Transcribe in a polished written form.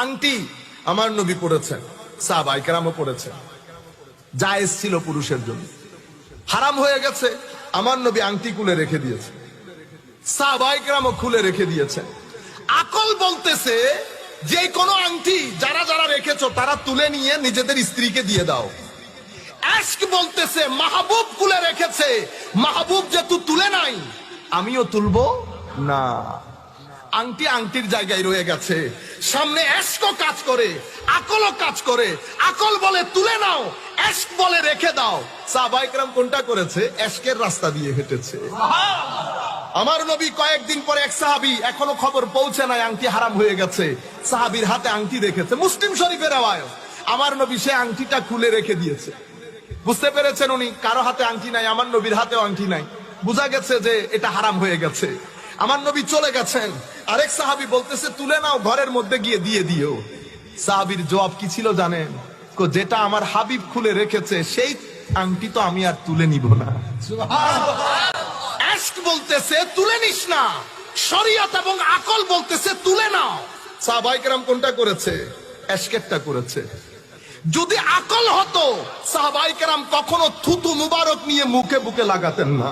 আংটি আমার নবী পড়েছেন, সাহাবায়ে কেরামও পড়েছেন, জায়েজ ছিল পুরুষের জন্য। হারাম হয়ে গেছে, আমার নবী আংটি খুলে রেখে দিয়েছে, সাহাবায়ে কেরামও খুলে রেখে দিয়েছেন। আকল বলতেছে যে কোনো আংটি যারা যারা রেখেছো তারা তুলে নিয়ে নিজেদের স্ত্রীকে দিয়ে দাও। আশক বলতেছে মাহবুব খুলে রেখেছে, মাহবুব যেহেতু তুলে নাই আমিও তুলবো না। আংটি আংটির জায়গায় রয়ে গেছে, সামনে এশকও কাজ করে, আকলও কাজ করে। আকল বলে তুলে নাও, এশক বলে রেখে দাও। সাহাবায়ে কেরাম কোনটা করেছে? এশকের রাস্তা দিয়ে হেঁটেছে। আমার নবী কয়েকদিন পরে এক সাহাবী, এখনো খবর পৌঁছে নাই আংটি হারাম হয়ে গেছে, সাহাবীর হাতে আংটি দেখেছে, মুসলিম শরীফের রওয়ায়াত। আমার নবী সে আংটিটা খুলে রেখে দিয়েছে। বুঝতে পেরেছেন উনি কারো হাতে আংটি নাই, আমার নবীর হাতেও আংটি নাই, বোঝা গেছে যে এটা হারাম হয়ে গেছে। আমার নবী চলে গেছেন, আরেক সাহাবী বলতেছে তুলে নাও, ঘরের মধ্যে গিয়ে দিয়ে দিও। সাহাবীর জবাব কি ছিল জানেন? যেটা আমার হাবিব খুলে রেখেছে সেই আংটি তো আমি আর তুলে নিব না। আশক বলতেছে তুলে নিস না, শরীয়ত এবং আকল বলতেছে তুলে নাও। সাহাবায়ে কেরাম কোনটা করেছে? আশকেরটা করেছে। যদি আকল হতো সাহাবায়ে কেরাম কখনো থুতু মুবারক নিয়ে মুখে বুকে লাগাতেন না।